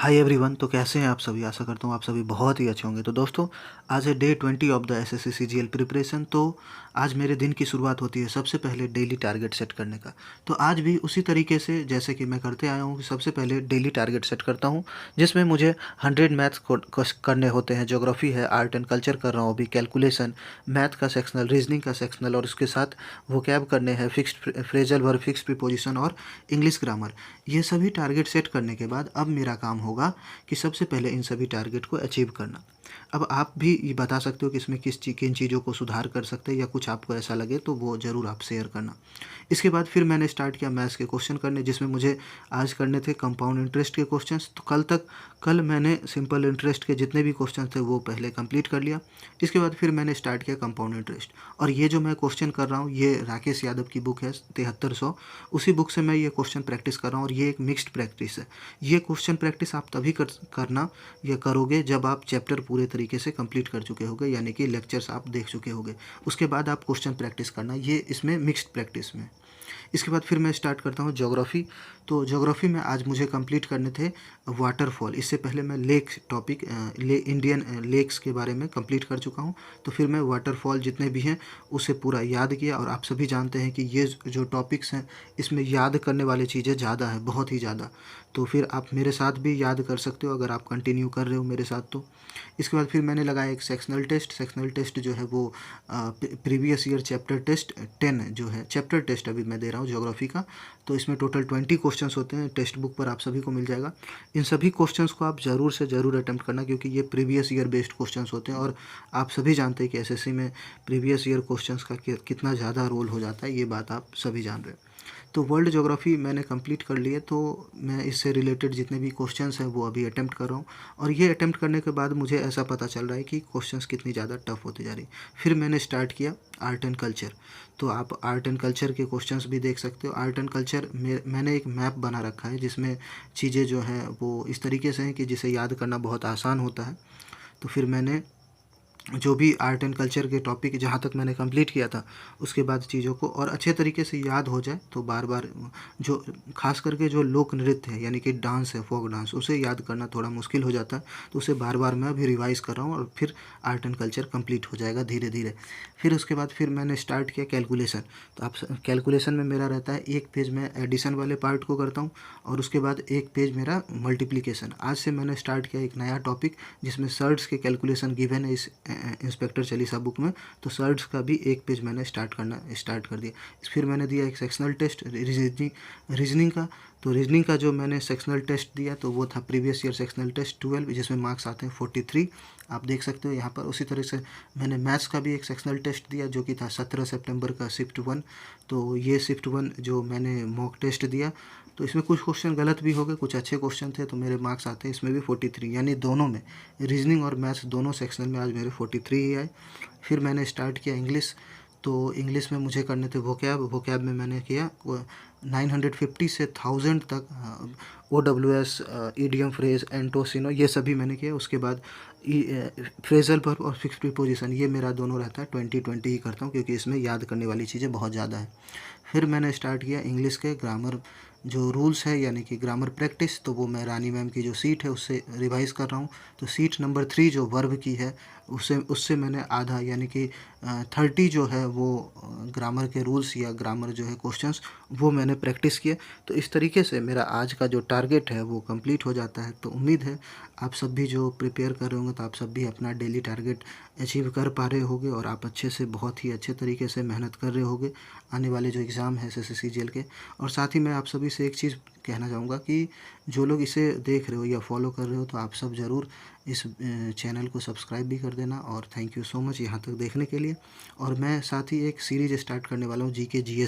Hi everyone. तो कैसे हैं आप सभी? आशा करता हूँ आप सभी बहुत ही अच्छे होंगे। तो दोस्तों, आज है day 20 of the assessee CGL preparation. तो आज मेरे दिन की शुरुआत होती है सबसे पहले डेली टारगेट सेट करने का। तो आज भी उसी तरीके से जैसे कि मैं करते आया हूँ कि सबसे पहले डेली टारगेट सेट करता हूँ, जिसमें मुझे 100 मैथ्स करने होते हैं। ज्योग्राफी है, आर्ट एंड कल्चर कर रहा हूँ अभी, कैलकुलेशन, मैथ का सेक्शनल, रीजनिंग का सेक्शनल, और उसके साथ वोकैब करने हैं, fixed phrasal verb, fixed preposition और इंग्लिश ग्रामर। ये सभी टारगेट सेट करने के बाद अब मेरा काम होगा कि सबसे पहले इन सभी टारगेट को अचीव करना। अब आप भी ये बता सकते हो कि इसमें किन चीज़ों को सुधार कर सकते हैं, या कुछ आपको ऐसा लगे तो वो ज़रूर आप शेयर करना। इसके बाद फिर मैंने स्टार्ट किया मैथ्स के क्वेश्चन करने, जिसमें मुझे आज करने थे कंपाउंड इंटरेस्ट के क्वेश्चंस। तो कल मैंने सिंपल इंटरेस्ट के जितने भी क्वेश्चन थे वो पहले कंप्लीट कर लिया। इसके बाद फिर मैंने स्टार्ट किया कंपाउंड इंटरेस्ट। और ये जो मैं क्वेश्चन कर रहा हूँ ये राकेश यादव की बुक है 7300, उसी बुक से मैं ये क्वेश्चन प्रैक्टिस कर रहा हूँ। और ये एक मिक्स्ड प्रैक्टिस है। ये क्वेश्चन प्रैक्टिस आप तभी करना या करोगे जब आप चैप्टर पूरे तरीके से कंप्लीट कर चुके होगे, यानी कि लेक्चर्स आप देख चुके होगे। उसके बाद आप क्वेश्चन प्रैक्टिस करना, ये इसमें मिक्स्ड प्रैक्टिस में। इसके बाद फिर मैं स्टार्ट करता हूँ ज्योग्राफी। तो ज्योग्राफी में आज मुझे कंप्लीट करने थे वाटरफॉल। इससे पहले मैं लेक टॉपिक इंडियन लेक्स के बारे में कंप्लीट कर चुका हूँ। तो फिर मैं वाटरफॉल जितने भी हैं उसे पूरा याद किया। और आप सभी जानते हैं कि ये जो टॉपिक्स हैं इसमें याद करने वाली चीज़ें ज़्यादा है, बहुत ही ज़्यादा। तो फिर आप मेरे साथ भी याद कर सकते हो अगर आप कंटिन्यू कर रहे हो मेरे साथ तो। इसके बाद फिर मैंने लगाया एक सेक्शनल टेस्ट। सेक्शनल टेस्ट जो है वो प्रीवियस ईयर चैप्टर टेस्ट 10 जो है चैप्टर टेस्ट अभी मैं दे रहा हूँ ज्योग्राफी का। तो इसमें टोटल 20 क्वेश्चंस होते हैं, टेक्स्ट बुक पर आप सभी को मिल जाएगा। इन सभी क्वेश्चंस को आप ज़रूर से ज़रूर अटेम्प्ट करना, क्योंकि ये प्रीवियस ईयर बेस्ड क्वेश्चंस होते हैं। और आप सभी जानते हैं कि एसएससी में प्रीवियस ईयर क्वेश्चंस का कितना ज़्यादा रोल हो जाता है, ये बात आप सभी जान रहे हैं। तो वर्ल्ड ज्योग्राफी मैंने कंप्लीट कर लिए। तो मैं इससे रिलेटेड जितने भी क्वेश्चंस हैं वो अभी अटेम्प्ट कर रहा हूँ। और ये अटेम्प्ट करने के बाद मुझे ऐसा पता चल रहा है कि क्वेश्चंस कितनी ज़्यादा टफ होती जा रही। फिर मैंने स्टार्ट किया आर्ट एंड कल्चर। तो आप आर्ट एंड कल्चर के क्वेश्चंस भी देख सकते हो। आर्ट एंड कल्चर में मैंने एक मैप बना रखा है, जिसमें चीज़ें जो हैं वो इस तरीके से हैं कि जिसे याद करना बहुत आसान होता है। तो फिर मैंने जो भी आर्ट एंड कल्चर के टॉपिक जहाँ तक मैंने कंप्लीट किया था, उसके बाद चीज़ों को और अच्छे तरीके से याद हो जाए तो बार बार जो खास करके जो लोक नृत्य है, यानी कि डांस है, फोक डांस, उसे याद करना थोड़ा मुश्किल हो जाता है। तो उसे बार बार मैं अभी रिवाइज कर रहा हूँ, और फिर आर्ट एंड कल्चर कंप्लीट हो जाएगा धीरे धीरे। फिर उसके बाद फिर मैंने स्टार्ट किया कैलकुलेशन। तो आप कैलकुलेशन में मेरा रहता है एक पेज में एडिशन वाले पार्ट को करता हूँ, और उसके बाद एक पेज मेरा मल्टीप्लिकेशन। आज से मैंने स्टार्ट किया एक नया टॉपिक, जिसमें सर्ड्स के कैलकुलेशन गिवन है इस इंस्पेक्टर चालीसा बुक में। तो सर्ड्स का भी एक पेज मैंने स्टार्ट कर दिया। फिर मैंने दिया एक सेक्शनल टेस्ट रीजनिंग का। तो रीजनिंग का जो मैंने सेक्शनल टेस्ट दिया तो वो था प्रीवियस ईयर सेक्शनल टेस्ट 12, जिसमें मार्क्स आते हैं 43। आप देख सकते हो यहाँ पर। उसी तरह से मैंने मैथ्स का भी एक सेक्शनल टेस्ट दिया, जो कि था 17 सितंबर का शिफ्ट 1। तो ये शिफ्ट 1 जो मैंने मॉक टेस्ट दिया, तो इसमें कुछ क्वेश्चन गलत भी हो गए, कुछ अच्छे क्वेश्चन थे, तो मेरे मार्क्स आते हैं इसमें भी 43, यानी दोनों में, रीजनिंग और मैथ्स दोनों सेक्शन में आज मेरे 43 ही आए। फिर मैंने स्टार्ट किया इंग्लिश। तो इंग्लिश में मुझे करने थे वोकैब में मैंने किया 950 से 1000 तक OWS, ईडियम, फ्रेज, एंटोसिनो, ये सभी मैंने किया। उसके बाद फ्रेजल वर्ब और फिक्स्ड प्रीपोजिशन, ये मेरा दोनों रहता है 20-20 ही करता हूँ, क्योंकि इसमें याद करने वाली चीज़ें बहुत ज़्यादा है। फिर मैंने स्टार्ट किया इंग्लिश के ग्रामर जो रूल्स है, यानी कि ग्रामर प्रैक्टिस। तो वो मैं रानी मैम की जो सीट है उससे रिवाइज़ कर रहा हूँ। तो सीट नंबर 3 जो वर्ब की है, उससे मैंने आधा, यानी कि 30 जो है वो ग्रामर के रूल्स या ग्रामर जो है क्वेश्चंस, वो मैंने प्रैक्टिस किए। तो इस तरीके से मेरा आज का जो टारगेट है वो कंप्लीट हो जाता है। तो उम्मीद है आप सब भी जो प्रिपेयर कर रहे होंगे तो आप सब भी अपना डेली टारगेट अचीव कर पा रहे होंगे, और आप अच्छे से, बहुत ही अच्छे तरीके से मेहनत कर रहे होंगे आने वाले जो एग्ज़ाम है एसएससी सीजीएल के। और साथ ही मैं आप सभी से एक चीज़ कहना चाहूँगा कि जो लोग इसे देख रहे हो या फॉलो कर रहे हो, तो आप सब ज़रूर इस चैनल को सब्सक्राइब भी कर देना। और थैंक यू सो मच यहाँ तक देखने के लिए। और मैं साथ ही एक सीरीज़ स्टार्ट करने वाला हूँ जीके जीएस